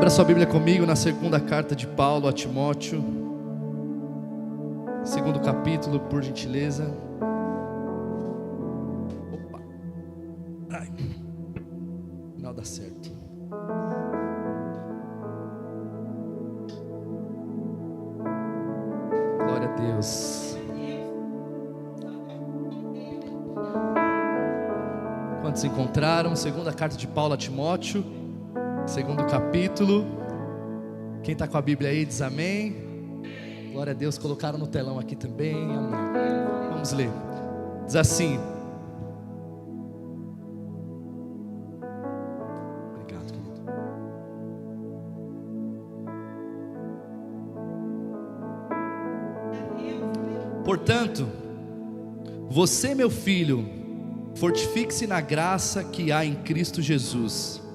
Abra sua Bíblia comigo na segunda carta de Paulo a Timóteo, segundo capítulo, por gentileza. Opa, ai, não dá certo. Glória a Deus. Quantos encontraram? Segunda carta de Paulo a Timóteo, segundo capítulo. Quem está com a Bíblia aí diz amém. Glória a Deus, colocaram no telão aqui também, amém. Vamos ler. Diz assim. Obrigado, querido. Portanto, você, meu filho, fortifique-se na graça que há em Cristo Jesus.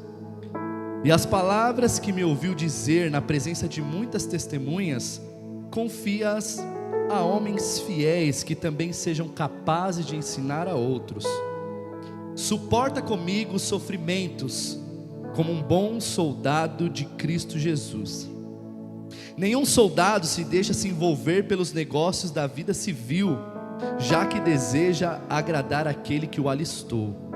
E as palavras que me ouviu dizer na presença de muitas testemunhas, confia-as a homens fiéis que também sejam capazes de ensinar a outros. Suporta comigo os sofrimentos, como um bom soldado de Cristo Jesus. Nenhum soldado se deixa se envolver pelos negócios da vida civil, já que deseja agradar aquele que o alistou.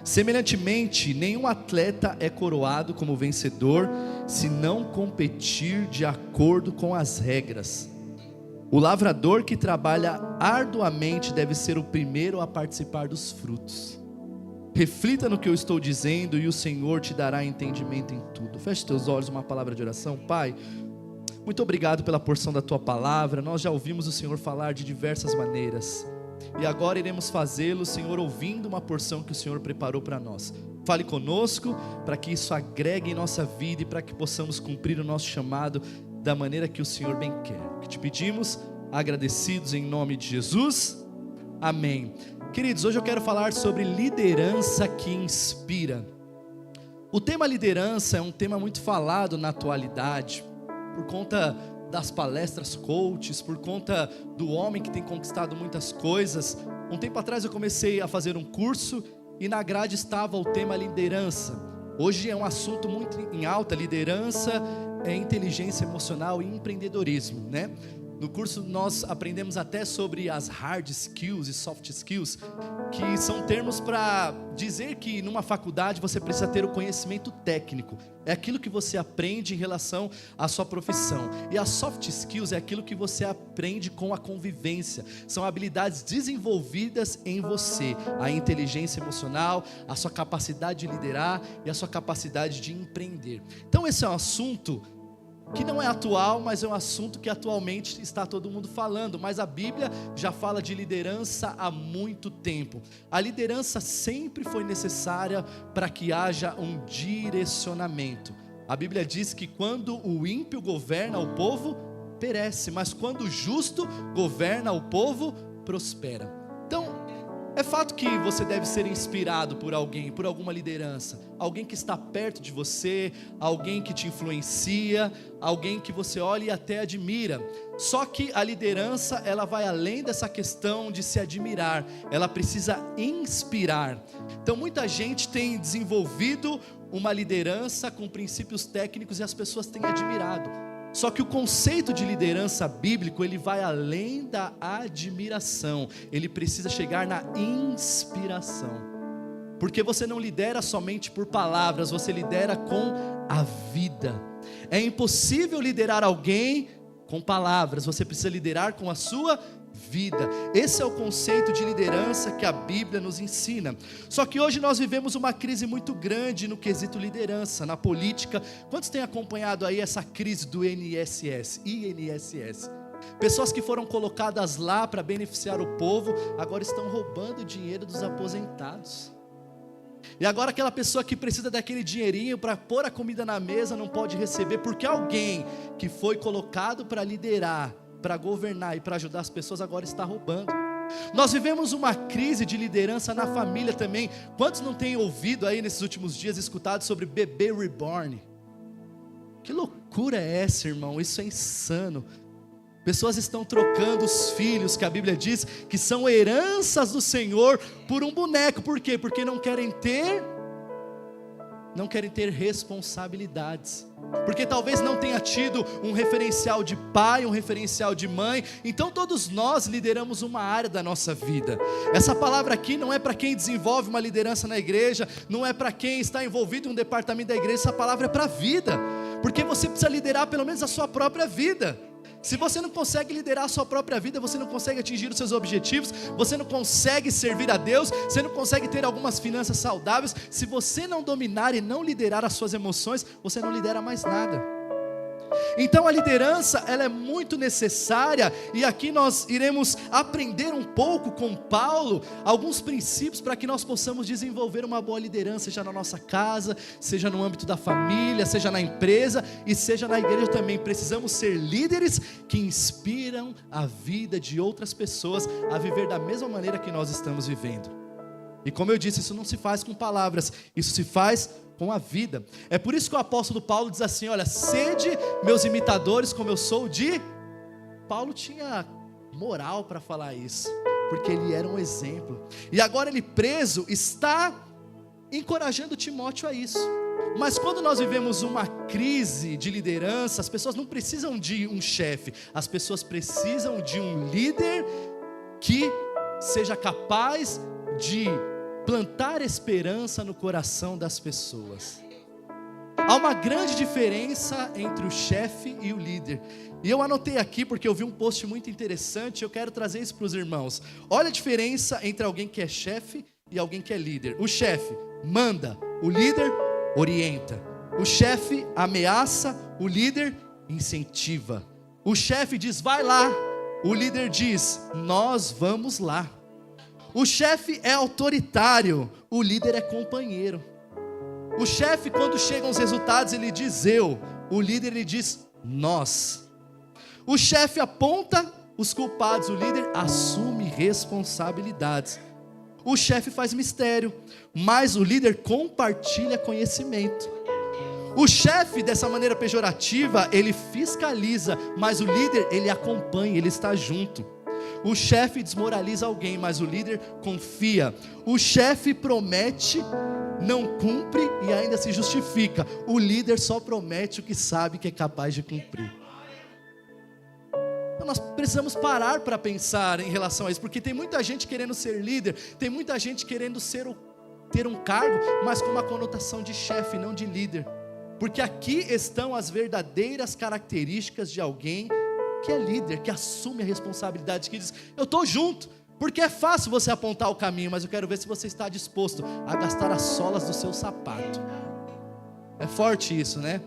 Semelhantemente, nenhum atleta é coroado como vencedor se não competir de acordo com as regras. O lavrador que trabalha arduamente deve ser o primeiro a participar dos frutos. Reflita no que eu estou dizendo e o Senhor te dará entendimento em tudo. Feche teus olhos, uma palavra de oração. Pai, muito obrigado pela porção da tua palavra. Nós já ouvimos o Senhor falar de diversas maneiras, e agora iremos fazê-lo, Senhor, ouvindo uma porção que o Senhor preparou para nós. Fale conosco, para que isso agregue em nossa vida e para que possamos cumprir o nosso chamado da maneira que o Senhor bem quer. Que te pedimos, agradecidos em nome de Jesus, amém. Queridos, hoje eu quero falar sobre liderança que inspira. O tema liderança é um tema muito falado na atualidade, por conta das palestras coaches, por conta do homem que tem conquistado muitas coisas. Um tempo atrás eu comecei a fazer um curso e na grade estava o tema liderança. Hoje é um assunto muito em alta, liderança, inteligência emocional e empreendedorismo, né? No curso nós aprendemos até sobre as hard skills e soft skills, que são termos para dizer que numa faculdade você precisa ter o conhecimento técnico. É aquilo que você aprende em relação à sua profissão. E as soft skills é aquilo que você aprende com a convivência. São habilidades desenvolvidas em você. A inteligência emocional, a sua capacidade de liderar e a sua capacidade de empreender. Então esse é um assunto que não é atual, mas é um assunto que atualmente está todo mundo falando. Mas a Bíblia já fala de liderança há muito tempo. A liderança sempre foi necessária para que haja um direcionamento. A Bíblia diz que quando o ímpio governa, o povo perece, mas quando o justo governa, o povo prospera. Então, é fato que você deve ser inspirado por alguém, por alguma liderança, alguém que está perto de você, alguém que te influencia, alguém que você olha e até admira. Só que a liderança, ela vai além dessa questão de se admirar, ela precisa inspirar. Então muita gente tem desenvolvido uma liderança com princípios técnicos e as pessoas têm admirado. Só que o conceito de liderança bíblico, ele vai além da admiração. Ele precisa chegar na inspiração. Porque você não lidera somente por palavras, você lidera com a vida. É impossível liderar alguém com palavras, você precisa liderar com a sua vida. Esse é o conceito de liderança que a Bíblia nos ensina. Só que hoje nós vivemos uma crise muito grande no quesito liderança, na política. Quantos têm acompanhado aí essa crise do INSS? Pessoas que foram colocadas lá para beneficiar o povo, agora estão roubando o dinheiro dos aposentados. E agora aquela pessoa que precisa daquele dinheirinho para pôr a comida na mesa não pode receber, porque alguém que foi colocado para liderar, para governar e para ajudar as pessoas, agora está roubando. Nós vivemos uma crise de liderança na família também. Quantos não têm ouvido aí nesses últimos dias, escutado sobre bebê reborn? Que loucura é essa, irmão? Isso é insano. Pessoas estão trocando os filhos, que a Bíblia diz que são heranças do Senhor, por um boneco. Por quê? Porque não querem ter não querem ter responsabilidades, porque talvez não tenha tido um referencial de pai, um referencial de mãe. Então todos nós lideramos uma área da nossa vida. Essa palavra aqui não é para quem desenvolve uma liderança na igreja, não é para quem está envolvido em um departamento da igreja. Essa palavra é para a vida, porque você precisa liderar pelo menos a sua própria vida. Se você não consegue liderar a sua própria vida, você não consegue atingir os seus objetivos, você não consegue servir a Deus, você não consegue ter algumas finanças saudáveis. Se você não dominar e não liderar as suas emoções, você não lidera mais nada. Então a liderança, ela é muito necessária, e aqui nós iremos aprender um pouco com Paulo, alguns princípios para que nós possamos desenvolver uma boa liderança, seja na nossa casa, seja no âmbito da família, seja na empresa e seja na igreja também. Precisamos ser líderes que inspiram a vida de outras pessoas a viver da mesma maneira que nós estamos vivendo. E como eu disse, isso não se faz com palavras, isso se faz com a vida. É por isso que o apóstolo Paulo diz assim: olha, sede meus imitadores como eu sou de... Paulo tinha moral para falar isso, porque ele era um exemplo. E agora ele preso está encorajando Timóteo a isso. Mas quando nós vivemos uma crise de liderança, as pessoas não precisam de um chefe, as pessoas precisam de um líder que seja capaz de plantar esperança no coração das pessoas. Há uma grande diferença entre o chefe e o líder. E eu anotei aqui porque eu vi um post muito interessante, eu quero trazer isso para os irmãos. Olha a diferença entre alguém que é chefe e alguém que é líder. O chefe manda, o líder orienta. O chefe ameaça, o líder incentiva. O chefe diz: vai lá. O líder diz: nós vamos lá. O chefe é autoritário, o líder é companheiro. O chefe, quando chegam os resultados, ele diz eu. O líder, ele diz nós. O chefe aponta os culpados, o líder assume responsabilidades. O chefe faz mistério, mas o líder compartilha conhecimento. O chefe, dessa maneira pejorativa, ele fiscaliza, mas o líder, ele acompanha, ele está junto. O chefe desmoraliza alguém, mas o líder confia. O chefe promete, não cumpre e ainda se justifica. O líder só promete o que sabe que é capaz de cumprir. Então nós precisamos parar para pensar em relação a isso, porque tem muita gente querendo ser líder, tem muita gente querendo ter um cargo, mas com uma conotação de chefe, não de líder. Porque aqui estão as verdadeiras características de alguém que é líder, que assume a responsabilidade, que diz: eu estou junto, porque é fácil você apontar o caminho, mas eu quero ver se você está disposto a gastar as solas do seu sapato. É forte isso, né?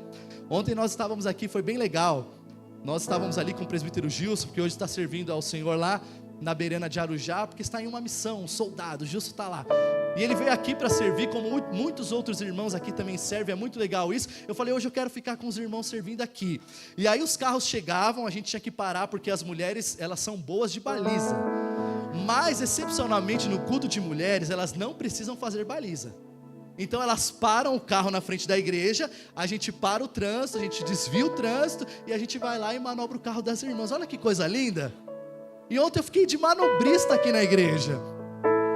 Ontem nós estávamos aqui, foi bem legal. Nós estávamos ali com o presbítero Gilson, que hoje está servindo ao Senhor lá na Beirana de Arujá, porque está em uma missão, um soldado. O Gilson está lá, e ele veio aqui para servir, como muitos outros irmãos aqui também servem. É muito legal isso. Eu falei: hoje eu quero ficar com os irmãos servindo aqui. E aí os carros chegavam, a gente tinha que parar, porque as mulheres, elas são boas de baliza, mas excepcionalmente no culto de mulheres, elas não precisam fazer baliza. Então elas param o carro na frente da igreja, a gente para o trânsito, a gente desvia o trânsito, e a gente vai lá e manobra o carro das irmãs. Olha que coisa linda. E ontem eu fiquei de manobrista aqui na igreja.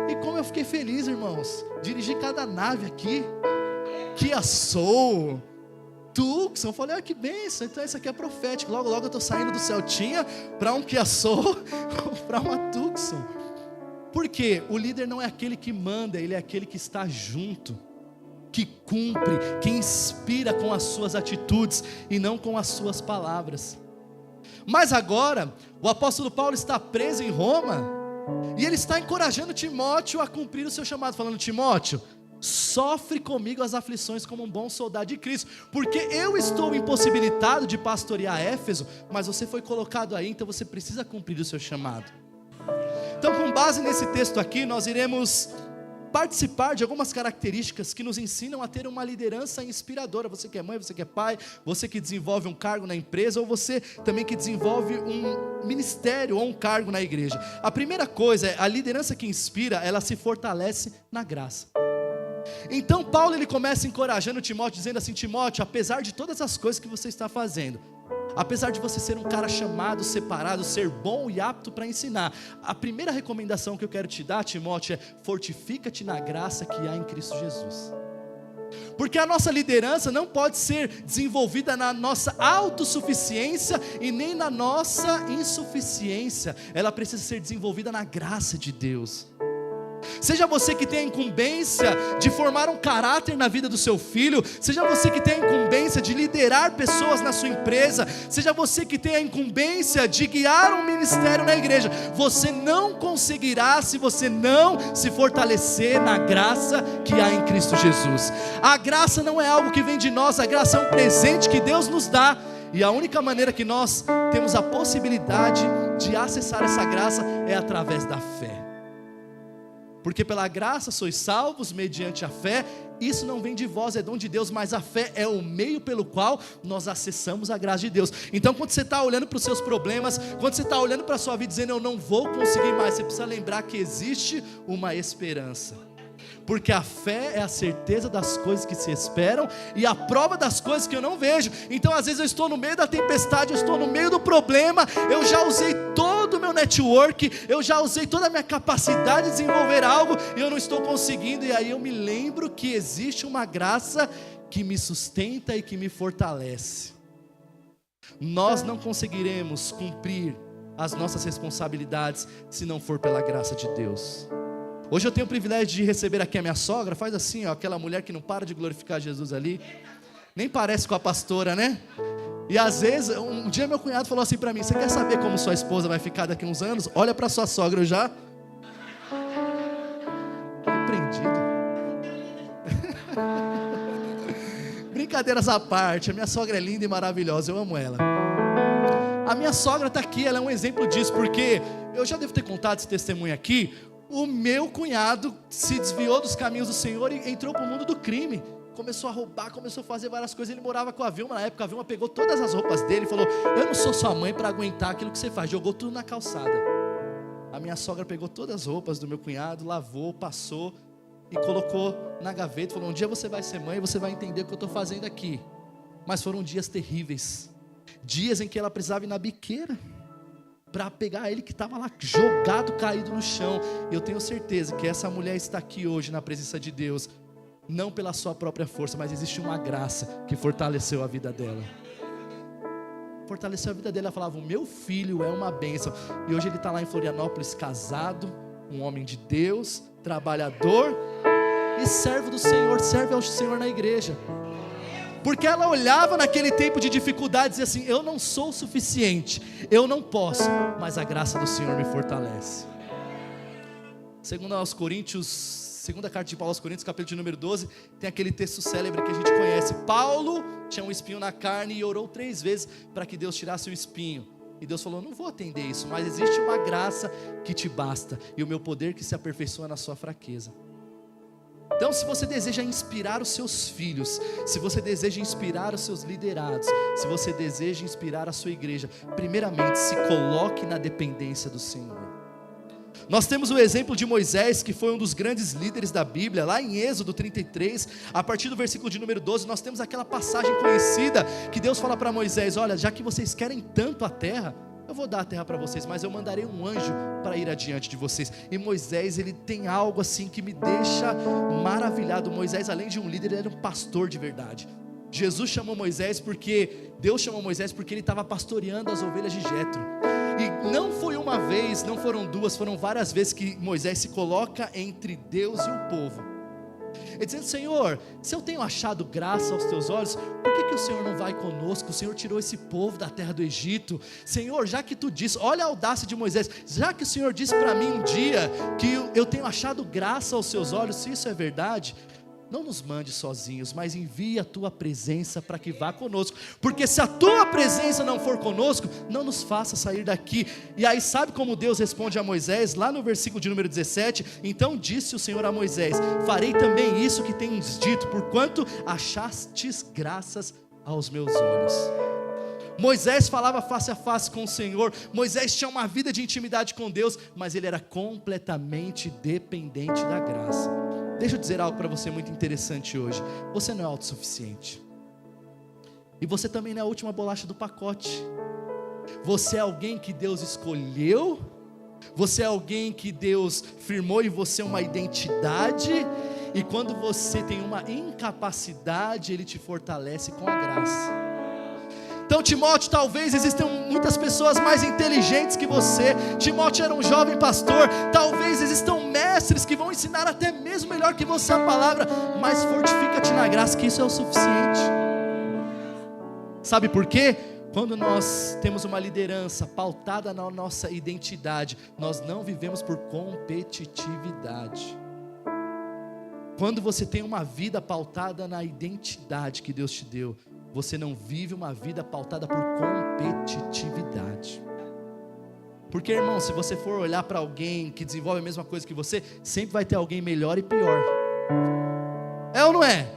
E como eu fiquei feliz, irmãos. Dirigi cada nave aqui. Kia Soul, Tucson. Eu falei: ah, que bênção, então isso aqui é profético. Logo, logo eu estou saindo do Celtinha para um Kia Soul, para uma Tucson. Porque o líder não é aquele que manda, ele é aquele que está junto, que cumpre, que inspira com as suas atitudes e não com as suas palavras. Mas agora, o apóstolo Paulo está preso em Roma, e ele está encorajando Timóteo a cumprir o seu chamado, falando: Timóteo, sofre comigo as aflições como um bom soldado de Cristo, porque eu estou impossibilitado de pastorear Éfeso, mas você foi colocado aí, então você precisa cumprir o seu chamado. Então, com base nesse texto aqui, nós iremos participar de algumas características que nos ensinam a ter uma liderança inspiradora. Você que é mãe, você que é pai, você que desenvolve um cargo na empresa, ou você também que desenvolve um ministério ou um cargo na igreja. A primeira coisa é: a liderança que inspira, ela se fortalece na graça. Então Paulo, ele começa encorajando Timóteo, dizendo assim: Timóteo, apesar de todas as coisas que você está fazendo, apesar de você ser um cara chamado, separado, ser bom e apto para ensinar, a primeira recomendação que eu quero te dar, Timóteo, é: fortifica-te na graça que há em Cristo Jesus. Porque a nossa liderança não pode ser desenvolvida na nossa autossuficiência e nem na nossa insuficiência. Ela precisa ser desenvolvida na graça de Deus. Seja você que tem a incumbência de formar um caráter na vida do seu filho, seja você que tem a incumbência de liderar pessoas na sua empresa, seja você que tem a incumbência de guiar um ministério na igreja, você não conseguirá se você não se fortalecer na graça que há em Cristo Jesus. A graça não é algo que vem de nós, a graça é um presente que Deus nos dá, e a única maneira que nós temos a possibilidade de acessar essa graça é através da fé. Porque pela graça sois salvos mediante a fé. Isso não vem de vós, é dom de Deus, mas a fé é o meio pelo qual nós acessamos a graça de Deus. Então quando você está olhando para os seus problemas, quando você está olhando para a sua vida dizendo eu não vou conseguir mais, você precisa lembrar que existe uma esperança. Porque a fé é a certeza das coisas que se esperam e a prova das coisas que eu não vejo. Então às vezes eu estou no meio da tempestade, eu estou no meio do problema, eu já usei todo o meu network, eu já usei toda a minha capacidade de desenvolver algo e eu não estou conseguindo. E aí eu me lembro que existe uma graça que me sustenta e que me fortalece. Nós não conseguiremos cumprir as nossas responsabilidades se não for pela graça de Deus. Hoje eu tenho o privilégio de receber aqui a minha sogra. Faz assim, ó, aquela mulher que não para de glorificar Jesus ali. Nem parece com a pastora, né? E às vezes, um dia meu cunhado falou assim para mim: você quer saber como sua esposa vai ficar daqui a uns anos? Olha para sua sogra. Eu já repreendido. Brincadeiras à parte, a minha sogra é linda e maravilhosa, eu amo ela. A minha sogra está aqui, ela é um exemplo disso, porque eu já devo ter contado esse testemunho aqui. O meu cunhado se desviou dos caminhos do Senhor e entrou para o mundo do crime. Começou a roubar, começou a fazer várias coisas. Ele morava com a Vilma, na época a Vilma pegou todas as roupas dele e falou: eu não sou sua mãe para aguentar aquilo que você faz. Jogou tudo na calçada. A minha sogra pegou todas as roupas do meu cunhado, lavou, passou e colocou na gaveta. Falou: um dia você vai ser mãe e você vai entender o que eu estou fazendo aqui. Mas foram dias terríveis, dias em que ela precisava ir na biqueira para pegar ele que estava lá jogado, caído no chão. E eu tenho certeza que essa mulher está aqui hoje na presença de Deus, não pela sua própria força, mas existe uma graça que fortaleceu a vida dela. Fortaleceu a vida dela. Ela falava: o meu filho é uma bênção. E hoje ele está lá em Florianópolis, casado, um homem de Deus, trabalhador e servo do Senhor, serve ao Senhor na igreja. Porque ela olhava naquele tempo de dificuldade e dizia assim: eu não sou o suficiente, eu não posso, mas a graça do Senhor me fortalece. Segundo aos Coríntios, segunda carta de Paulo aos Coríntios, capítulo de número 12, tem aquele texto célebre que a gente conhece. Paulo tinha um espinho na carne e orou 3 vezes para que Deus tirasse o espinho. E Deus falou: não vou atender isso, mas existe uma graça que te basta, e o meu poder que se aperfeiçoa na sua fraqueza. Então, se você deseja inspirar os seus filhos, se você deseja inspirar os seus liderados, se você deseja inspirar a sua igreja, primeiramente se coloque na dependência do Senhor. Nós temos o exemplo de Moisés, que foi um dos grandes líderes da Bíblia. Lá em Êxodo 33, a partir do versículo de número 12, nós temos aquela passagem conhecida, que Deus fala para Moisés: olha, já que vocês querem tanto a terra, eu vou dar a terra para vocês, mas eu mandarei um anjo para ir adiante de vocês. E Moisés, ele tem algo assim que me deixa maravilhado. Moisés, além de um líder, ele era um pastor de verdade. Jesus chamou Moisés porque, Deus chamou Moisés porque ele estava pastoreando as ovelhas de Jetro. E não foi uma vez, não foram 2, foram várias vezes que Moisés se coloca entre Deus e o povo, e dizendo: Senhor, se eu tenho achado graça aos teus olhos, por que o Senhor não vai conosco? O Senhor tirou esse povo da terra do Egito. Senhor, já que tu disse, olha a audácia de Moisés, já que o Senhor disse para mim um dia que eu tenho achado graça aos seus olhos, se isso é verdade, não nos mande sozinhos, mas envia a tua presença para que vá conosco, porque se a tua presença não for conosco, não nos faça sair daqui. E aí sabe como Deus responde a Moisés? Lá no versículo de número 17, então disse o Senhor a Moisés: farei também isso que tens dito, porquanto achastes graças aos meus olhos. Moisés falava face a face com o Senhor, Moisés tinha uma vida de intimidade com Deus, mas ele era completamente dependente da graça. Deixa eu dizer algo para você muito interessante hoje: você não é autossuficiente, e você também não é a última bolacha do pacote. Você é alguém que Deus escolheu, você é alguém que Deus firmou em você uma identidade, E quando você tem uma incapacidade, Ele te fortalece com a graça. Então Timóteo, talvez existam muitas pessoas mais inteligentes que você. Timóteo era um jovem pastor. Talvez existam mestres que vão ensinar até mesmo melhor que você a palavra, mas fortifica-te na graça, que isso é o suficiente. Sabe por quê? Quando nós temos uma liderança pautada na nossa identidade, nós não vivemos por competitividade. Quando você tem uma vida pautada na identidade que Deus te deu, você não vive uma vida pautada por competitividade. Porque, irmão, se você for olhar para alguém que desenvolve a mesma coisa que você, sempre vai ter alguém melhor e pior. É ou não é?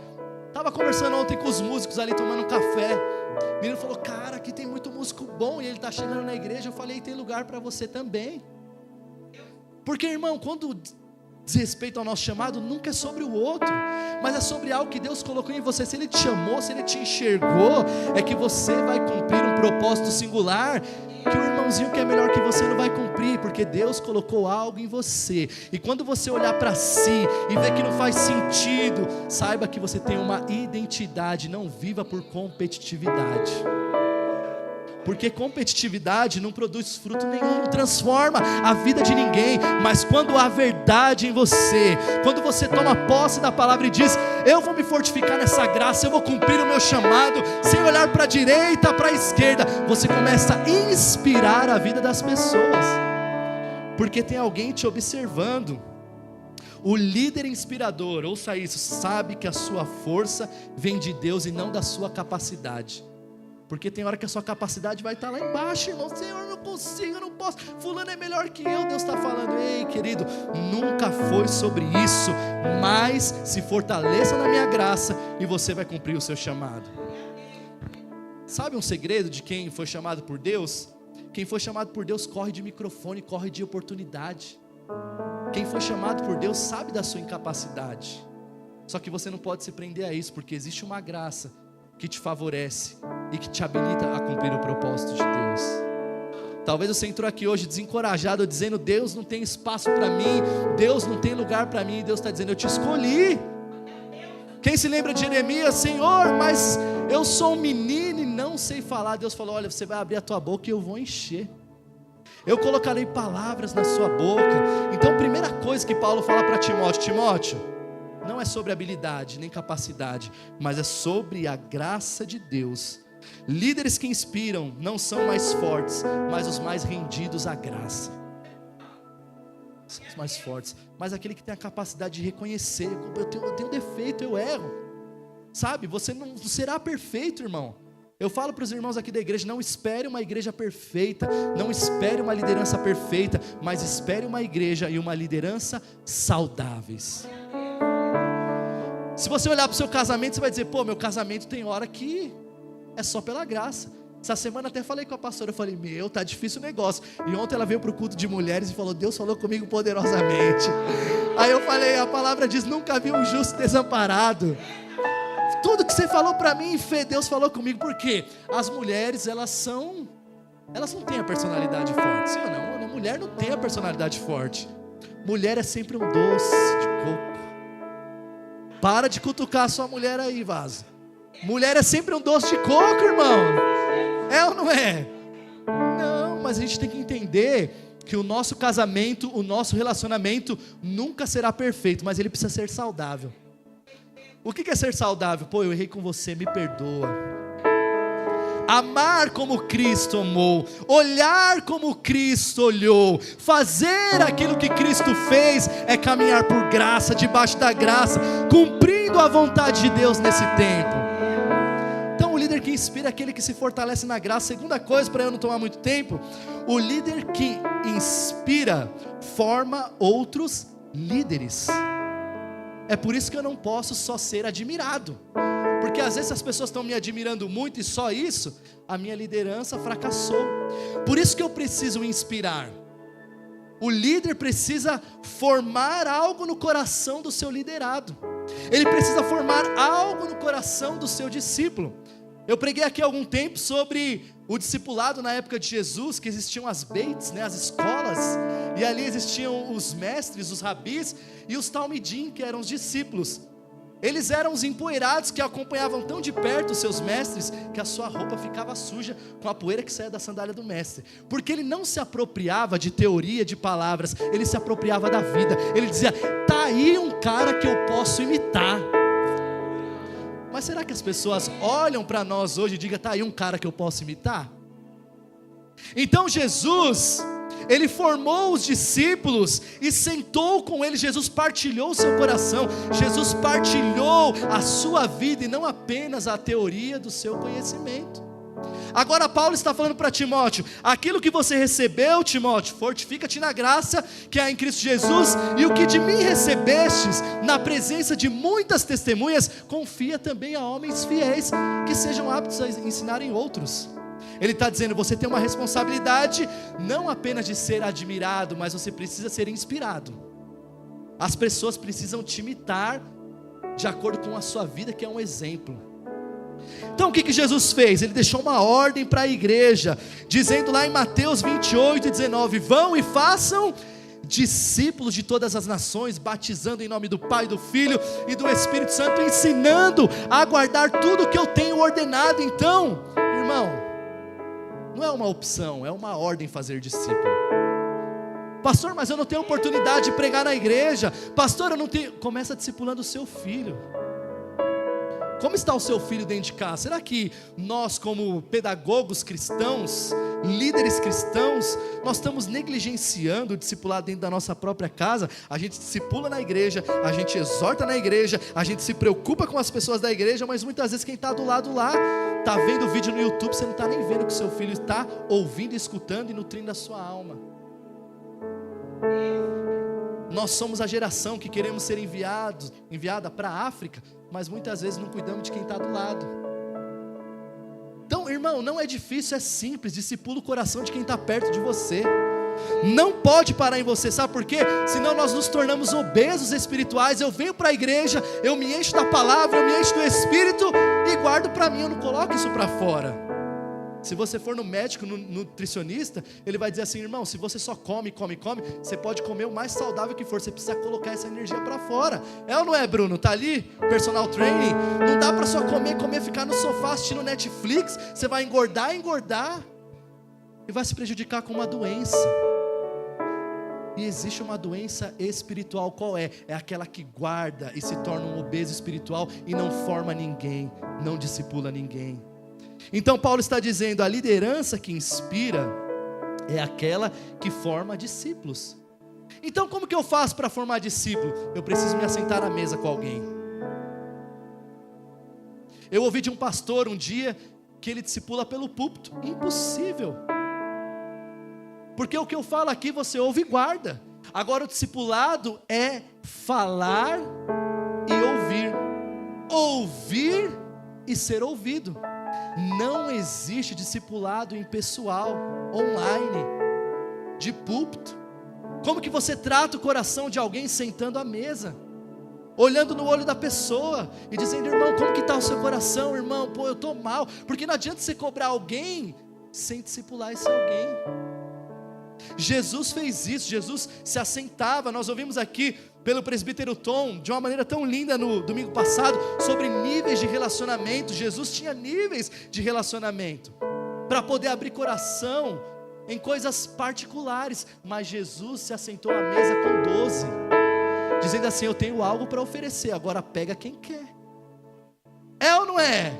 Estava conversando ontem com os músicos ali, tomando um café. O menino falou, cara, aqui tem muito músico bom, e ele está chegando na igreja. Eu falei, tem lugar para você também. Porque, irmão, quando diz respeito ao nosso chamado, nunca é sobre o outro, mas é sobre algo que Deus colocou em você. Se Ele te chamou, se Ele te enxergou, é que você vai cumprir um propósito singular, que o irmãozinho que é melhor que você não vai cumprir, porque Deus colocou algo em você. E quando você olhar para si e ver que não faz sentido, saiba que você tem uma identidade. Não viva por competitividade, porque competitividade não produz fruto nenhum, não transforma a vida de ninguém. Mas quando há verdade em você, quando você toma posse da palavra e diz, eu vou me fortificar nessa graça, eu vou cumprir o meu chamado, sem olhar para a direita, para a esquerda, você começa a inspirar a vida das pessoas, porque tem alguém te observando. O líder inspirador, ouça isso, sabe que a sua força vem de Deus e não da sua capacidade. Porque tem hora que a sua capacidade vai estar lá embaixo, irmão. Senhor, eu não consigo, eu não posso. Fulano é melhor que eu. Deus está falando, ei, querido, nunca foi sobre isso. Mas se fortaleça na minha graça e você vai cumprir o seu chamado. Sabe um segredo de quem foi chamado por Deus? Quem foi chamado por Deus corre de microfone, corre de oportunidade. Quem foi chamado por Deus sabe da sua incapacidade. Só que você não pode se prender a isso, porque existe uma graça que te favorece e que te habilita a cumprir o propósito de Deus. Talvez você entrou aqui hoje desencorajado, dizendo, Deus não tem espaço para mim, Deus não tem lugar para mim, e Deus está dizendo, eu te escolhi. Quem se lembra de Jeremias? Senhor, mas eu sou um menino e não sei falar. Deus falou, olha, você vai abrir a tua boca e eu vou encher. Eu colocarei palavras na sua boca. Então, primeira coisa que Paulo fala para Timóteo, Timóteo, não é sobre habilidade nem capacidade, mas é sobre a graça de Deus. Líderes que inspiram não são mais fortes, mas os mais rendidos à graça. São os mais fortes, mas aquele que tem a capacidade de reconhecer, eu tenho defeito, eu erro. Sabe, você não será perfeito, irmão. Eu falo para os irmãos aqui da igreja, não espere uma igreja perfeita, não espere uma liderança perfeita, mas espere uma igreja e uma liderança saudáveis. Se você olhar para o seu casamento, você vai dizer, pô, meu casamento tem hora que é só pela graça. Essa semana até falei com a pastora, eu falei, tá difícil o negócio. E ontem ela veio para o culto de mulheres e falou, Deus falou comigo poderosamente. Aí eu falei, a palavra diz, nunca vi um justo desamparado. Tudo que você falou para mim, Fê, Deus falou comigo. Por quê? As mulheres, elas não têm a personalidade forte. Sim ou não? A mulher não tem a personalidade forte. Mulher é sempre um doce de coco. Para de cutucar a sua mulher aí, vaza. Mulher é sempre um doce de coco, irmão. É ou não é? Não, mas a gente tem que entender que o nosso casamento, o nosso relacionamento nunca será perfeito, mas ele precisa ser saudável. O que é ser saudável? Pô, eu errei com você, me perdoa. Amar como Cristo amou, olhar como Cristo olhou, fazer aquilo que Cristo fez, é caminhar por graça, debaixo da graça, cumprindo a vontade de Deus nesse tempo. Então o líder que inspira é aquele que se fortalece na graça. Segunda coisa, para eu não tomar muito tempo, o líder que inspira forma outros líderes. É por isso que eu não posso só ser admirado, porque às vezes as pessoas estão me admirando muito e só isso, a minha liderança fracassou. Por isso que eu preciso inspirar. O líder precisa formar algo no coração do seu liderado. Ele precisa formar algo no coração do seu discípulo. Eu preguei aqui há algum tempo sobre o discipulado na época de Jesus, que existiam as beites, as escolas, e ali existiam os mestres, os rabis, e os talmidim, que eram os discípulos. Eles eram os empoeirados que acompanhavam tão de perto os seus mestres, que a sua roupa ficava suja com a poeira que saía da sandália do mestre, porque ele não se apropriava de teoria, de palavras, ele se apropriava da vida. Ele dizia: tá aí um cara que eu posso imitar. Mas será que as pessoas olham para nós hoje e digam: tá aí um cara que eu posso imitar? Então Jesus, ele formou os discípulos e sentou com eles. Jesus partilhou o seu coração, Jesus partilhou a sua vida, e não apenas a teoria do seu conhecimento. Agora Paulo está falando para Timóteo: aquilo que você recebeu, Timóteo, fortifica-te na graça que há em Cristo Jesus, e o que de mim recebestes, na presença de muitas testemunhas, confia também a homens fiéis, que sejam aptos a ensinarem outros. Ele está dizendo: você tem uma responsabilidade, não apenas de ser admirado, mas você precisa ser inspirado. As pessoas precisam te imitar de acordo com a sua vida, que é um exemplo. Então o que Jesus fez? Ele deixou uma ordem para a igreja, dizendo lá em Mateus 28:19: vão e façam discípulos de todas as nações, batizando em nome do Pai, do Filho e do Espírito Santo, ensinando a guardar tudo que eu tenho ordenado. Então, irmão, não é uma opção, é uma ordem fazer discípulo. Pastor, mas eu não tenho oportunidade de pregar na igreja. Pastor, eu não tenho. Começa discipulando o seu filho. Como está o seu filho dentro de casa? Será que nós, como pedagogos cristãos, líderes cristãos, nós estamos negligenciando o discipulado dentro da nossa própria casa? A gente discipula na igreja, a gente exorta na igreja, a gente se preocupa com as pessoas da igreja, mas muitas vezes quem está do lado lá, está vendo o vídeo no YouTube, você não está nem vendo o que seu filho está ouvindo, escutando e nutrindo a sua alma. Nós somos a geração que queremos ser enviada para a África, mas muitas vezes não cuidamos de quem está do lado. Então, irmão, não é difícil, é simples. Discipula o coração de quem está perto de você. Não pode parar em você, sabe por quê? Senão nós nos tornamos obesos espirituais. Eu venho para a igreja, eu me encho da palavra, eu me encho do Espírito e guardo para mim, eu não coloco isso para fora. Se você for no médico, no nutricionista, ele vai dizer assim: irmão, se você só come, você pode comer o mais saudável que for, você precisa colocar essa energia para fora. É ou não é, Bruno? Tá ali, personal training. Não dá para só comer, ficar no sofá assistindo Netflix. Você vai engordar e vai se prejudicar com uma doença. E existe uma doença espiritual. Qual é? É aquela que guarda e se torna um obeso espiritual e não forma ninguém, não discipula ninguém. Então Paulo está dizendo: a liderança que inspira é aquela que forma discípulos. Então como que eu faço para formar discípulo? Eu preciso me assentar à mesa com alguém. Eu ouvi de um pastor um dia que ele discipula pelo púlpito. Impossível. Porque o que eu falo aqui você ouve e guarda. Agora o discipulado é falar e ouvir e ser ouvido. Não existe discipulado impessoal, online, de púlpito. Como que você trata o coração de alguém sentando à mesa, olhando no olho da pessoa e dizendo: irmão, como que está o seu coração, irmão? Pô, eu estou mal. Porque não adianta você cobrar alguém sem discipular esse alguém. Jesus fez isso, Jesus se assentava. Nós ouvimos aqui pelo presbítero Tom, de uma maneira tão linda no domingo passado, sobre níveis de relacionamento. Jesus tinha níveis de relacionamento, para poder abrir coração em coisas particulares. Mas Jesus se assentou à mesa com 12, dizendo assim: eu tenho algo para oferecer, agora pega quem quer. É ou não é?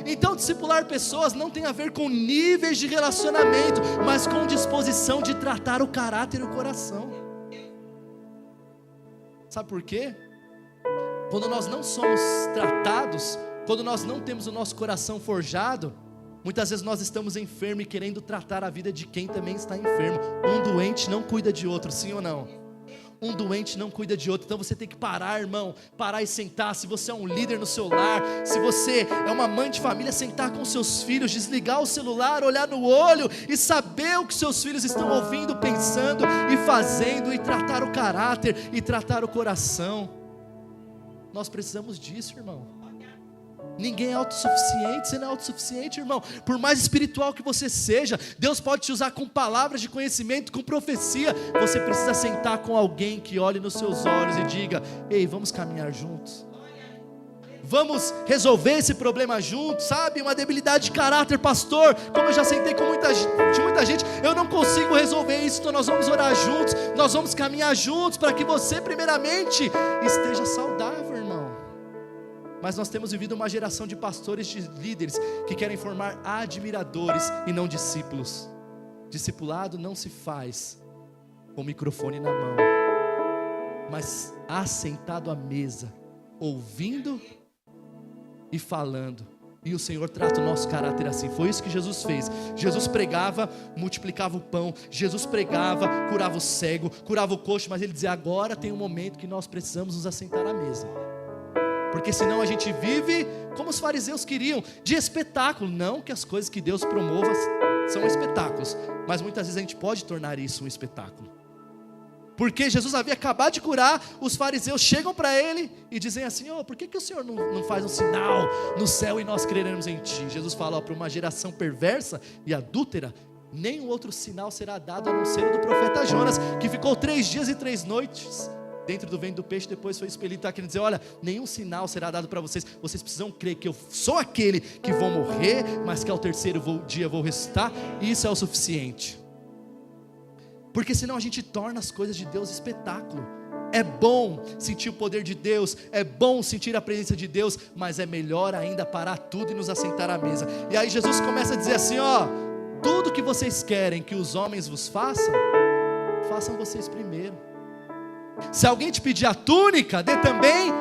Então discipular pessoas não tem a ver com níveis de relacionamento, mas com disposição de tratar o caráter e o coração. Sabe por quê? Quando nós não somos tratados, quando nós não temos o nosso coração forjado, muitas vezes nós estamos enfermos e querendo tratar a vida de quem também está enfermo. Um doente não cuida de outro, sim ou não? Um doente não cuida de outro. Então você tem que parar, irmão, parar e sentar. Se você é um líder no seu lar, se você é uma mãe de família, sentar com seus filhos, desligar o celular, olhar no olho e saber o que seus filhos estão ouvindo, pensando e fazendo, e tratar o caráter e tratar o coração. Nós precisamos disso, irmão. Ninguém é autossuficiente, você não é autossuficiente, irmão. Por mais espiritual que você seja, Deus pode te usar com palavras de conhecimento, com profecia. Você precisa sentar com alguém que olhe nos seus olhos e diga: ei, vamos caminhar juntos. Vamos resolver esse problema juntos, sabe? Uma debilidade de caráter, pastor, como eu já sentei com muita gente, eu não consigo resolver isso, então nós vamos orar juntos, nós vamos caminhar juntos, para que você primeiramente esteja saudável, irmão. Mas nós temos vivido uma geração de pastores, de líderes, que querem formar admiradores e não discípulos. Discipulado não se faz com o microfone na mão, mas assentado à mesa, ouvindo e falando. E o Senhor trata o nosso caráter assim. Foi isso que Jesus fez. Jesus pregava, multiplicava o pão. Jesus pregava, curava o cego, curava o coxo. Mas ele dizia: agora tem um momento que nós precisamos nos assentar à mesa, porque senão a gente vive como os fariseus queriam, de espetáculo. Não que as coisas que Deus promova são espetáculos, mas muitas vezes a gente pode tornar isso um espetáculo. Porque Jesus havia acabado de curar, os fariseus chegam para ele e dizem assim: por que o Senhor não faz um sinal no céu e nós creremos em ti? Jesus fala: para uma geração perversa e adúltera, nenhum outro sinal será dado a não ser o do profeta Jonas, que ficou 3 dias e 3 noites dentro do ventre do peixe, depois foi expelido. Está querendo dizer: olha, nenhum sinal será dado para vocês. Vocês precisam crer que eu sou aquele que vou morrer, mas que ao terceiro dia vou ressuscitar. E isso é o suficiente. Porque senão a gente torna as coisas de Deus espetáculo. É bom sentir o poder de Deus, é bom sentir a presença de Deus, mas é melhor ainda parar tudo e nos assentar à mesa. E aí Jesus começa a dizer assim: tudo que vocês querem que os homens vos façam, façam vocês primeiro. Se alguém te pedir a túnica, dê também.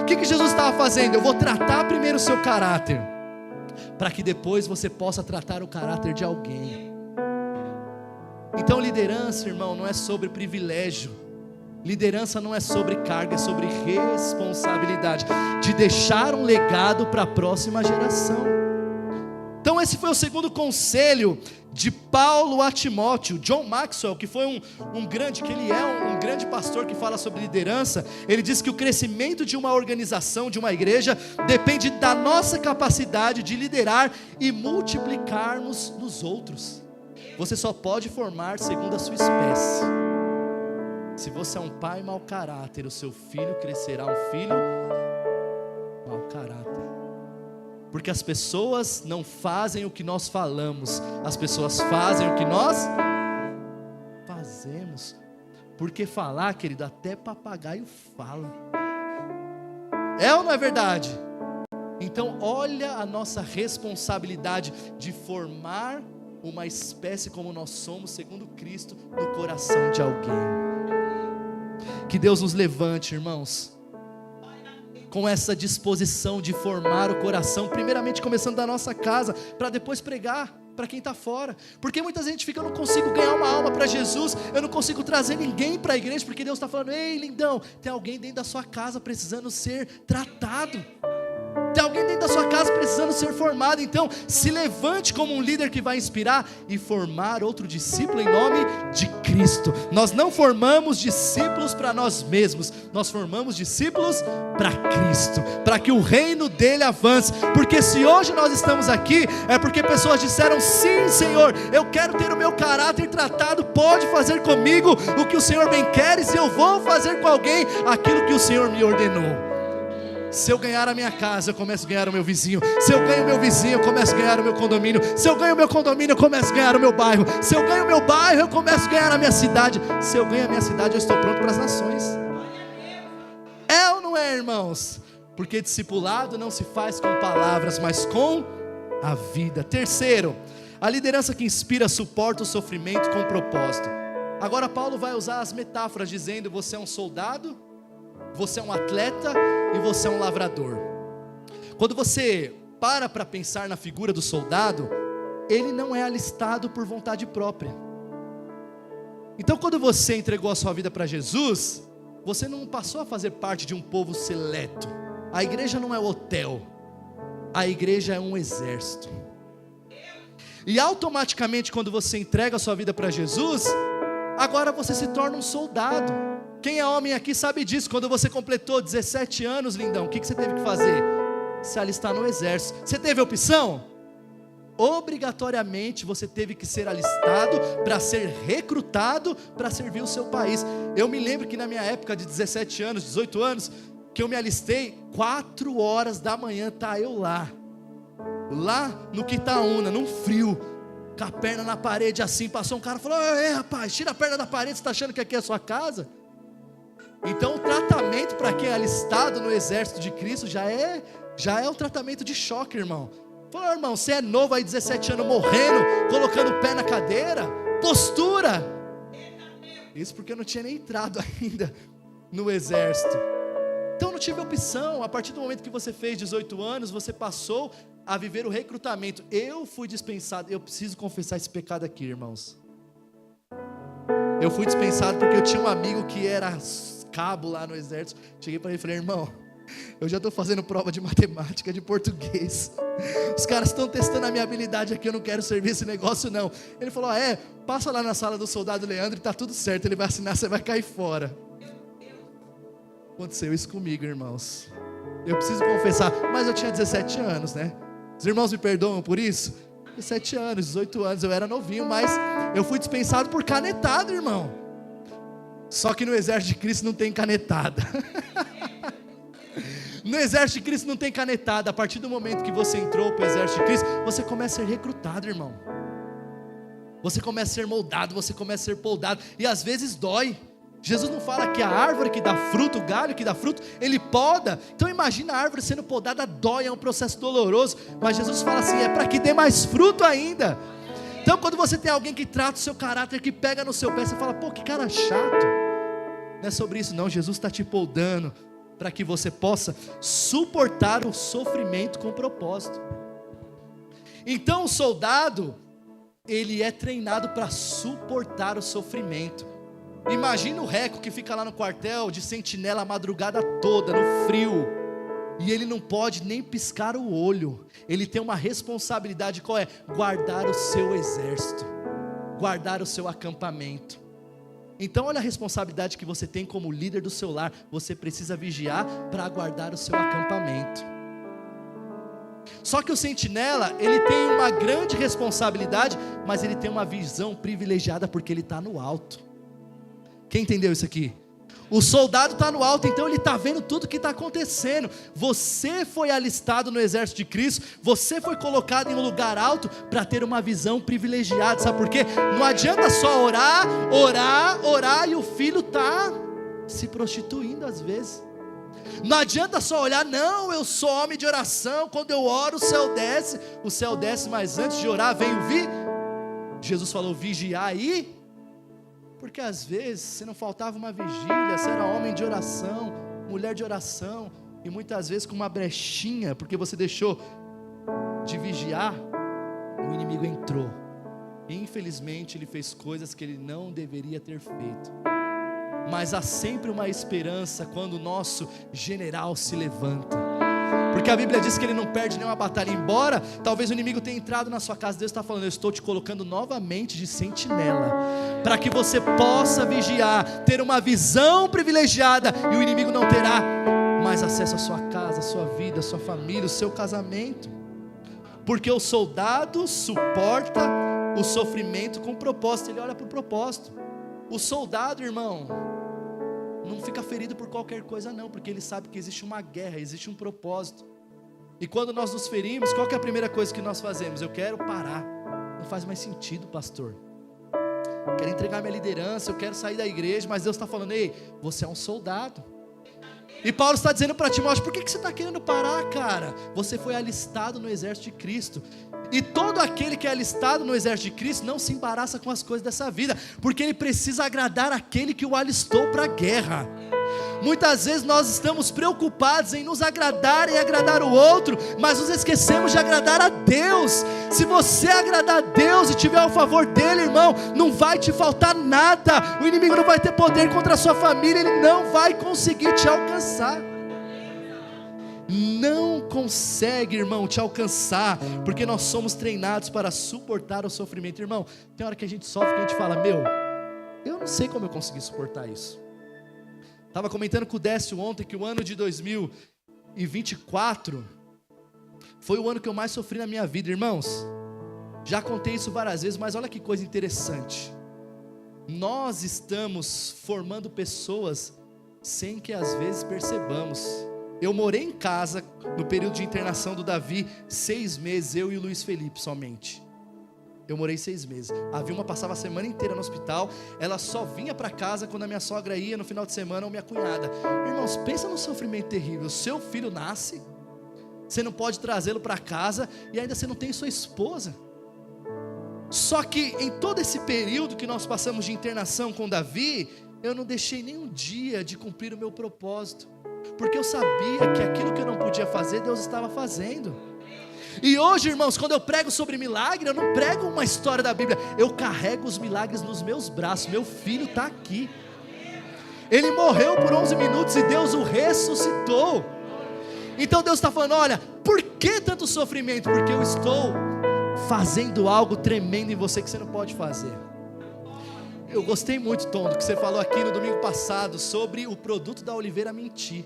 O que Jesus estava fazendo? Eu vou tratar primeiro o seu caráter, para que depois você possa tratar o caráter de alguém. Então liderança, irmão, não é sobre privilégio. Liderança não é sobre carga, é sobre responsabilidade, de deixar um legado para a próxima geração. Então esse foi o segundo conselho de Paulo a Timóteo. John Maxwell, que foi um grande pastor que fala sobre liderança, ele diz que o crescimento de uma organização, de uma igreja, depende da nossa capacidade de liderar e multiplicarmos nos outros. Você só pode formar segundo a sua espécie. Se você é um pai mau caráter, o seu filho crescerá um filho mau caráter. Porque as pessoas não fazem o que nós falamos, as pessoas fazem o que nós fazemos. Porque falar, querido, até papagaio fala. É ou não é verdade? Então olha a nossa responsabilidade de formar uma espécie como nós somos, segundo Cristo, no coração de alguém. Que Deus nos levante, irmãos, com essa disposição de formar o coração, primeiramente começando da nossa casa, para depois pregar para quem está fora. Porque muita gente fica: eu não consigo ganhar uma alma para Jesus, eu não consigo trazer ninguém para a igreja, porque Deus está falando: ei, lindão, tem alguém dentro da sua casa precisando ser tratado. Tem alguém dentro da sua casa precisando ser formado. Então se levante como um líder que vai inspirar e formar outro discípulo em nome de Cristo. Nós não formamos discípulos para nós mesmos, nós formamos discípulos para Cristo, para que o reino dele avance. Porque se hoje nós estamos aqui, é porque pessoas disseram: sim, Senhor, eu quero ter o meu caráter tratado, pode fazer comigo o que o Senhor bem quer, e eu vou fazer com alguém aquilo que o Senhor me ordenou. Se eu ganhar a minha casa, eu começo a ganhar o meu vizinho. Se eu ganho o meu vizinho, eu começo a ganhar o meu condomínio. Se eu ganho o meu condomínio, eu começo a ganhar o meu bairro. Se eu ganho o meu bairro, eu começo a ganhar a minha cidade. Se eu ganho a minha cidade, eu estou pronto para as nações. É ou não é, irmãos? Porque discipulado não se faz com palavras, mas com a vida. Terceiro, a liderança que inspira suporta o sofrimento com propósito. Agora Paulo vai usar as metáforas, dizendo: você é um soldado, você é um atleta e você é um lavrador. Quando você para pensar na figura do soldado, ele não é alistado por vontade própria. Então quando você entregou a sua vida para Jesus, você não passou a fazer parte de um povo seleto. A igreja não é um hotel, a igreja é um exército. E automaticamente quando você entrega a sua vida para Jesus, agora você se torna um soldado. Quem é homem aqui sabe disso. Quando você completou 17 anos, lindão, o que você teve que fazer? se alistar no exército. Você teve opção? Obrigatoriamente você teve que ser alistado para ser recrutado para servir o seu país. Eu me lembro que na minha época de 17 anos, 18 anos, que eu me alistei, 4 horas da manhã, tá eu lá no Quitaúna, num frio, com a perna na parede assim, passou um cara e falou: ei rapaz, tira a perna da parede, você está achando que aqui é a sua casa? Então o tratamento para quem é alistado no exército de Cristo já é um tratamento de choque, irmão. Falou: irmão, você é novo aí, 17 anos, morrendo, colocando o pé na cadeira, postura. Isso porque eu não tinha nem entrado ainda no exército. Então eu não tive opção. A partir do momento que você fez 18 anos, você passou a viver o recrutamento. Eu fui dispensado. Eu preciso confessar esse pecado aqui, irmãos. Eu fui dispensado porque eu tinha um amigo que era cabo lá no exército. Cheguei para ele e falei: irmão, eu já estou fazendo prova de matemática, de português. Os caras estão testando a minha habilidade aqui, eu não quero servir esse negócio não. Ele falou: passa lá na sala do soldado Leandro e está tudo certo, ele vai assinar, você vai cair fora. Aconteceu isso comigo, irmãos. Eu preciso confessar, mas eu tinha 17 anos, né? Os irmãos me perdoam por isso? 17 anos, 18 anos, eu era novinho, mas eu fui dispensado por canetado, irmão. Só que no exército de Cristo não tem canetada. No exército de Cristo não tem canetada. A partir do momento que você entrou para o exército de Cristo, você começa a ser recrutado, irmão. Você começa a ser moldado, você começa a ser poldado, e às vezes dói. Jesus não fala que a árvore que dá fruto, o galho que dá fruto, ele poda. Então imagina a árvore sendo podada, dói, é um processo doloroso. Mas Jesus fala assim, é para que dê mais fruto ainda. Então quando você tem alguém que trata o seu caráter, que pega no seu pé, você fala: pô, que cara chato. Não é sobre isso não, Jesus está te poldando para que você possa suportar o sofrimento com propósito. Então o soldado, ele é treinado para suportar o sofrimento. Imagina o reco que fica lá no quartel de sentinela a madrugada toda, no frio, e ele não pode nem piscar o olho. Ele tem uma responsabilidade, qual é? Guardar o seu exército, guardar o seu acampamento. Então olha a responsabilidade que você tem como líder do seu lar. Você precisa vigiar para guardar o seu acampamento. Só que o sentinela, ele tem uma grande responsabilidade, mas ele tem uma visão privilegiada porque ele está no alto. Quem entendeu isso aqui? O soldado está no alto, então ele está vendo tudo que está acontecendo. Você foi alistado no exército de Cristo, você foi colocado em um lugar alto para ter uma visão privilegiada. Sabe por quê? Não adianta só orar e o filho está se prostituindo às vezes. Não adianta só olhar: não, eu sou homem de oração, quando eu oro o céu desce, mas antes de orar vem ouvir. Jesus falou: vigiar aí. Porque às vezes você não faltava uma vigília, você era homem de oração, mulher de oração, e muitas vezes com uma brechinha, porque você deixou de vigiar, o inimigo entrou, e infelizmente ele fez coisas que ele não deveria ter feito. Mas há sempre uma esperança quando o nosso general se levanta, porque a Bíblia diz que ele não perde nenhuma batalha. Embora talvez o inimigo tenha entrado na sua casa, Deus está falando: eu estou te colocando novamente de sentinela, para que você possa vigiar, ter uma visão privilegiada, e o inimigo não terá mais acesso à sua casa, à sua vida, à sua família, ao seu casamento. Porque o soldado suporta o sofrimento com propósito, ele olha para o propósito. O soldado, irmão, não fica ferido por qualquer coisa não, porque ele sabe que existe uma guerra, existe um propósito. E quando nós nos ferimos, qual que é a primeira coisa que nós fazemos? Eu quero parar, não faz mais sentido, pastor, quero entregar minha liderança, eu quero sair da igreja. Mas Deus está falando: ei, você é um soldado. E Paulo está dizendo para Timóteo: por que você está querendo parar, cara? Você foi alistado no exército de Cristo. E todo aquele que é alistado no exército de Cristo não se embaraça com as coisas dessa vida, porque ele precisa agradar aquele que o alistou para a guerra. Muitas vezes nós estamos preocupados em nos agradar e agradar o outro, mas nos esquecemos de agradar a Deus. Se você agradar a Deus e tiver o favor dele, irmão, não vai te faltar nada. O inimigo não vai ter poder contra a sua família, ele não vai conseguir te alcançar. Não consegue, irmão, te alcançar, porque nós somos treinados para suportar o sofrimento. Irmão, tem hora que a gente sofre, que a gente fala: eu não sei como eu consegui suportar isso. Estava comentando com o Décio ontem que o ano de 2024 Foi o ano que eu mais sofri na minha vida, irmãos. Já contei isso várias vezes, mas olha que coisa interessante. Nós estamos formando pessoas sem que às vezes percebamos. Eu morei em casa no período de internação do Davi 6 meses, eu e o Luiz Felipe somente. Eu morei 6 meses. A Vilma passava a semana inteira no hospital. Ela só vinha para casa quando a minha sogra ia no final de semana, ou minha cunhada. Irmãos, pensa no sofrimento terrível. Seu filho nasce, você não pode trazê-lo para casa, e ainda você não tem sua esposa. Só que em todo esse período que nós passamos de internação com Davi, eu não deixei nenhum dia de cumprir o meu propósito, porque eu sabia que aquilo que eu não podia fazer, Deus estava fazendo. E hoje, irmãos, quando eu prego sobre milagre, eu não prego uma história da Bíblia, eu carrego os milagres nos meus braços. Meu filho está aqui, ele morreu por 11 minutos e Deus o ressuscitou. Então Deus está falando, olha, por que tanto sofrimento? Porque eu estou fazendo algo tremendo em você que você não pode fazer. Eu gostei muito, Tom, do que você falou aqui no domingo passado sobre o produto da oliveira mentir.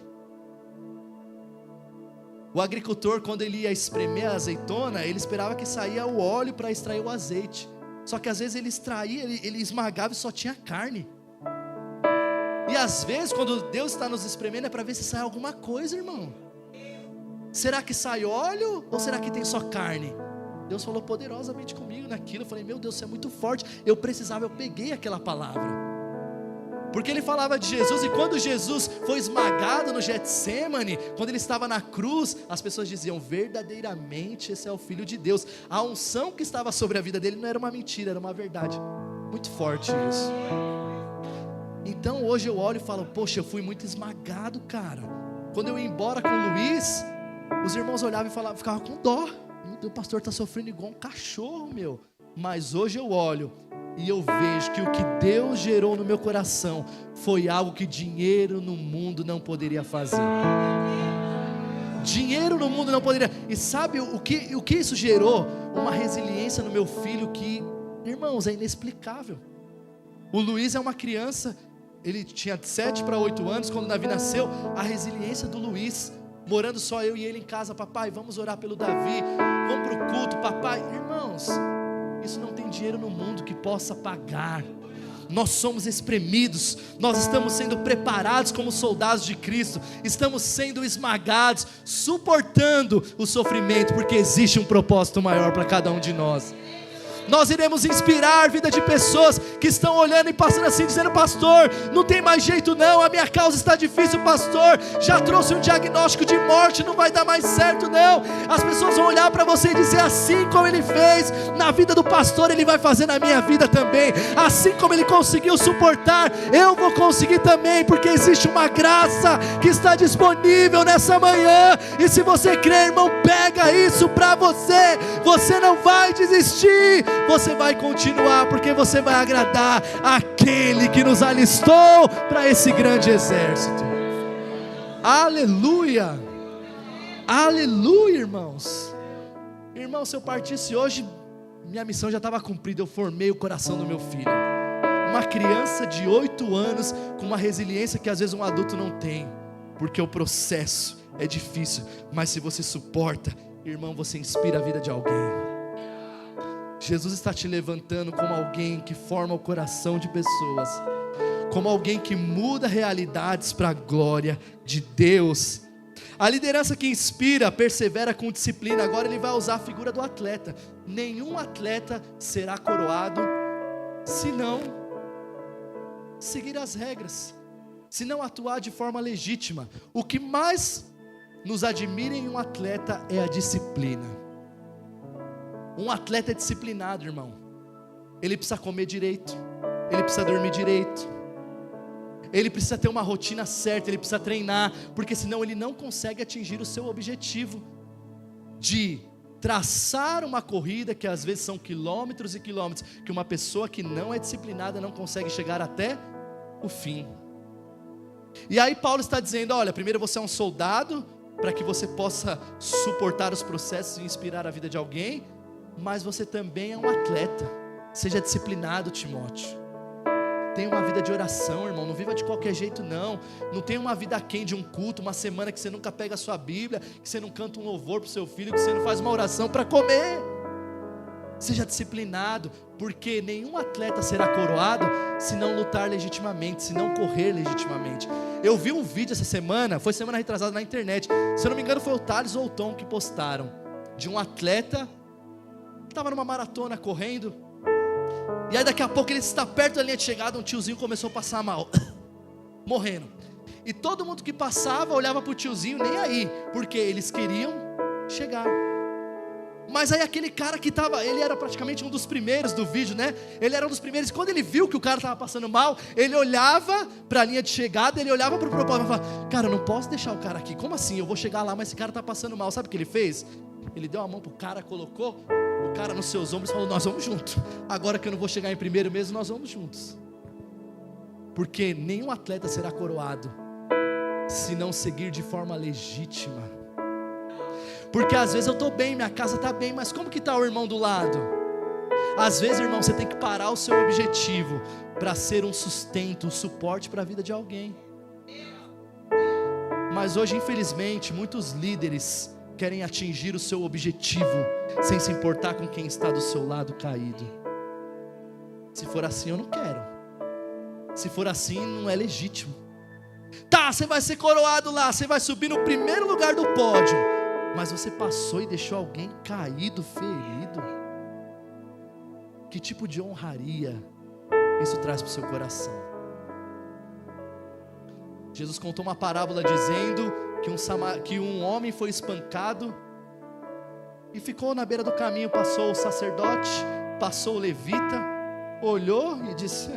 O agricultor, quando ele ia espremer a azeitona, ele esperava que saía o óleo para extrair o azeite. Só que às vezes ele extraía, ele esmagava e só tinha carne. E às vezes quando Deus está nos espremendo é para ver se sai alguma coisa, irmão. Será que sai óleo ou será que tem só carne? Deus falou poderosamente comigo naquilo. Eu falei, meu Deus, isso é muito forte. Eu peguei aquela palavra. Porque ele falava de Jesus, e quando Jesus foi esmagado no Getsemane, quando ele estava na cruz, as pessoas diziam, verdadeiramente esse é o Filho de Deus. A unção que estava sobre a vida dele não era uma mentira, era uma verdade. Muito forte isso. Então hoje eu olho e falo, poxa, eu fui muito esmagado, cara. Quando eu ia embora com o Luiz, os irmãos olhavam e falavam, ficavam com dó. O pastor está sofrendo igual um cachorro, meu. Mas hoje eu olho e eu vejo que o que Deus gerou no meu coração foi algo que dinheiro no mundo não poderia fazer. Dinheiro no mundo não poderia. E sabe o que isso gerou? Uma resiliência no meu filho que, irmãos, é inexplicável. O Luiz é uma criança, ele tinha 7 para 8 anos quando o Davi nasceu. A resiliência do Luiz, morando só eu e ele em casa, papai, vamos orar pelo Davi, vamos para o culto, papai. Irmãos, isso não tem dinheiro no mundo que possa pagar. Nós somos espremidos, nós estamos sendo preparados como soldados de Cristo, estamos sendo esmagados, suportando o sofrimento, porque existe um propósito maior para cada um de nós. Nós iremos inspirar a vida de pessoas que estão olhando e passando assim, dizendo, pastor, não tem mais jeito não, a minha causa está difícil, pastor, já trouxe um diagnóstico de morte, não vai dar mais certo não. As pessoas vão olhar para você e dizer, assim como ele fez na vida do pastor, ele vai fazer na minha vida também. Assim como ele conseguiu suportar, eu vou conseguir também, porque existe uma graça que está disponível nessa manhã. E se você crê, irmão, pega isso para você. Você não vai desistir, você vai continuar, porque você vai agradar aquele que nos alistou para esse grande exército. Aleluia, aleluia, irmãos. Irmão, se eu partisse hoje, minha missão já estava cumprida. Eu formei o coração do meu filho, uma criança de 8 anos com uma resiliência que às vezes um adulto não tem, porque o processo é difícil, mas se você suporta, irmão, você inspira a vida de alguém. Jesus está te levantando como alguém que forma o coração de pessoas, como alguém que muda realidades para a glória de Deus. A liderança que inspira, persevera com disciplina. Agora ele vai usar a figura do atleta. Nenhum atleta será coroado se não seguir as regras, se não atuar de forma legítima. O que mais nos admira em um atleta é a disciplina. Um atleta é disciplinado, irmão. Ele precisa comer direito, ele precisa dormir direito, ele precisa ter uma rotina certa, ele precisa treinar, porque senão ele não consegue atingir o seu objetivo de traçar uma corrida que às vezes são quilômetros e quilômetros, que uma pessoa que não é disciplinada não consegue chegar até o fim. E aí Paulo está dizendo, olha, primeiro você é um soldado, para que você possa suportar os processos e inspirar a vida de alguém, mas você também é um atleta. Seja disciplinado, Timóteo. Tenha uma vida de oração, irmão. Não viva de qualquer jeito, não. Não tenha uma vida aquém de um culto, uma semana que você nunca pega a sua Bíblia, que você não canta um louvor para o seu filho, que você não faz uma oração para comer. Seja disciplinado, porque nenhum atleta será coroado se não lutar legitimamente, se não correr legitimamente. Eu vi um vídeo essa semana, foi semana retrasada na internet, se eu não me engano foi o Thales ou o Tom que postaram, de um atleta que estava numa maratona correndo, e aí daqui a pouco ele está perto da linha de chegada, um tiozinho começou a passar mal, morrendo, e todo mundo que passava olhava para o tiozinho, nem aí, porque eles queriam chegar. Mas aí aquele cara que estava, ele era praticamente um dos primeiros do vídeo, né? Ele era um dos primeiros, e quando ele viu que o cara estava passando mal, ele olhava para a linha de chegada, ele olhava para o propósito e falava: cara, eu não posso deixar o cara aqui, como assim? Eu vou chegar lá, mas esse cara está passando mal. Sabe o que ele fez? Ele deu a mão para o cara, colocou o cara nos seus ombros e falou: nós vamos juntos. Agora que eu não vou chegar em primeiro mesmo, nós vamos juntos. Porque nenhum atleta será coroado se não seguir de forma legítima. Porque às vezes eu estou bem, minha casa está bem, mas como que está o irmão do lado? Às vezes, irmão, você tem que parar o seu objetivo para ser um sustento, um suporte para a vida de alguém. Mas hoje, infelizmente, muitos líderes querem atingir o seu objetivo sem se importar com quem está do seu lado caído. Se for assim, eu não quero. Se for assim, não é legítimo. Tá, você vai ser coroado lá, você vai subir no primeiro lugar do pódio, mas você passou e deixou alguém caído, ferido. Que tipo de honraria isso traz para o seu coração? Jesus contou uma parábola dizendo que um homem foi espancado e ficou na beira do caminho. Passou o sacerdote, passou o levita, olhou e disse: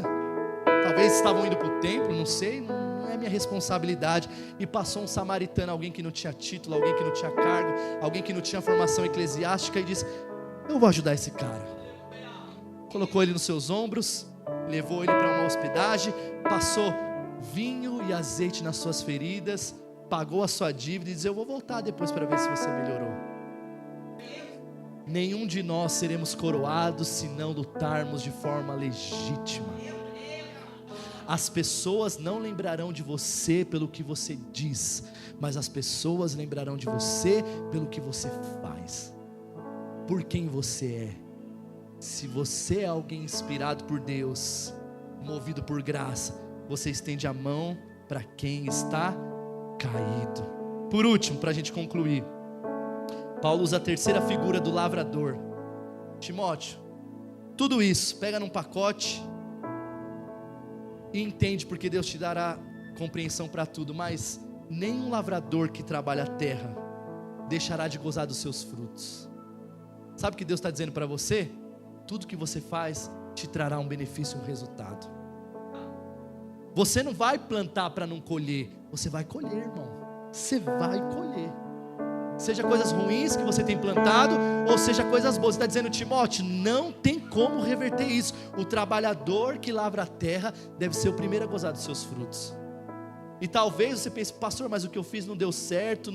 talvez estavam indo para o templo, não sei, não é minha responsabilidade. E passou um samaritano, alguém que não tinha título, alguém que não tinha cargo, alguém que não tinha formação eclesiástica, e disse: eu vou ajudar esse cara. Colocou ele nos seus ombros, levou ele para uma hospedagem, passou vinho e azeite nas suas feridas, pagou a sua dívida e disse: eu vou voltar depois para ver se você melhorou. Nenhum de nós seremos coroados se não lutarmos de forma legítima. As pessoas não lembrarão de você pelo que você diz, mas as pessoas lembrarão de você pelo que você faz, por quem você é. Se você é alguém inspirado por Deus, movido por graça, você estende a mão para quem está caído. Por último, para a gente concluir, Paulo usa a terceira figura do lavrador. Timóteo, tudo isso pega num pacote e entende, porque Deus te dará compreensão para tudo. Mas nenhum lavrador que trabalha a terra deixará de gozar dos seus frutos. Sabe o que Deus está dizendo para você? Tudo que você faz te trará um benefício, um resultado. Você não vai plantar para não colher, você vai colher, irmão. Você vai colher. Seja coisas ruins que você tem plantado, ou seja coisas boas. Você está dizendo: Timóteo, não tem como reverter isso. O trabalhador que lavra a terra deve ser o primeiro a gozar dos seus frutos. E talvez você pense: pastor, mas o que eu fiz não deu certo,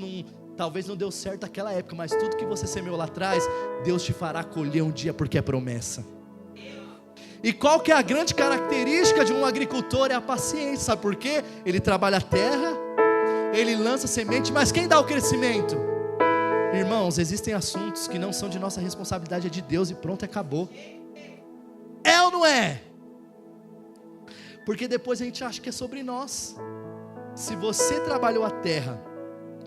talvez não deu certo naquela época, mas tudo que você semeou lá atrás, Deus te fará colher um dia, porque é promessa. E qual que é a grande característica de um agricultor? É a paciência. Sabe por quê? Ele trabalha a terra, ele lança semente, mas quem dá o crescimento? Irmãos, existem assuntos que não são de nossa responsabilidade, é de Deus, e pronto, acabou. É ou não é? Porque depois a gente acha que é sobre nós. Se você trabalhou a terra,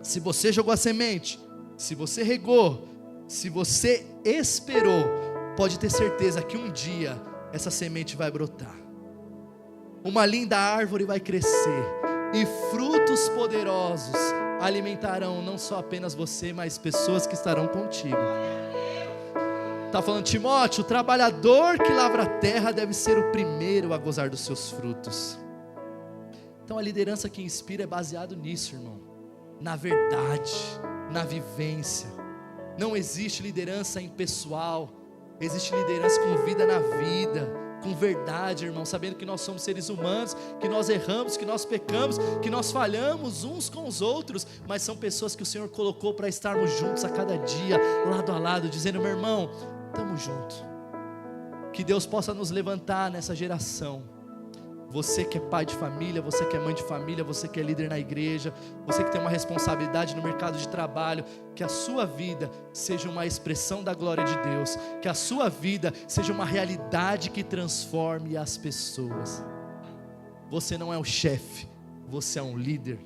se você jogou a semente, se você regou, se você esperou, pode ter certeza que um dia essa semente vai brotar. Uma linda árvore vai crescer, e frutos poderosos alimentarão não só apenas você, mas pessoas que estarão contigo. Está falando: Timóteo, o trabalhador que lavra a terra deve ser o primeiro a gozar dos seus frutos. Então a liderança que inspira é baseado nisso, irmão. Na verdade, na vivência. Não existe liderança impessoal, existe liderança com vida na vida, com verdade, irmão, sabendo que nós somos seres humanos, que nós erramos, que nós pecamos, que nós falhamos uns com os outros, mas são pessoas que o Senhor colocou para estarmos juntos a cada dia, lado a lado, dizendo: meu irmão, estamos juntos. Que Deus possa nos levantar nessa geração Você que é pai de família, você que é mãe de família, você que é líder na igreja, você que tem uma responsabilidade no mercado de trabalho, que a sua vida seja uma expressão da glória de Deus, que a sua vida seja uma realidade que transforme as pessoas. Você não é o chefe, você é um líder.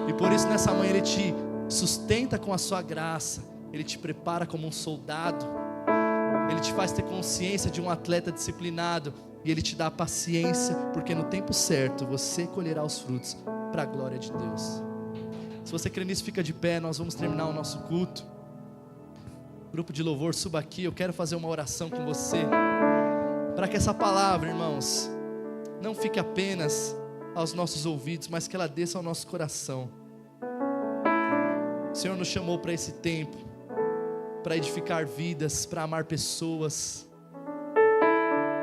E por isso nessa manhã Ele te sustenta com a sua graça, Ele te prepara como um soldado, Ele te faz ter consciência de um atleta disciplinado, e Ele te dá paciência, porque no tempo certo você colherá os frutos para a glória de Deus. Se você crê nisso, fica de pé, nós vamos terminar o nosso culto. Grupo de louvor, suba aqui, eu quero fazer uma oração com você, para que essa palavra, irmãos, não fique apenas aos nossos ouvidos, mas que ela desça ao nosso coração. O Senhor nos chamou para esse tempo, para edificar vidas, para amar pessoas,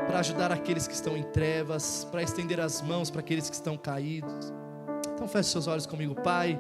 para ajudar aqueles que estão em trevas, para estender as mãos para aqueles que estão caídos. Então feche seus olhos comigo, Pai.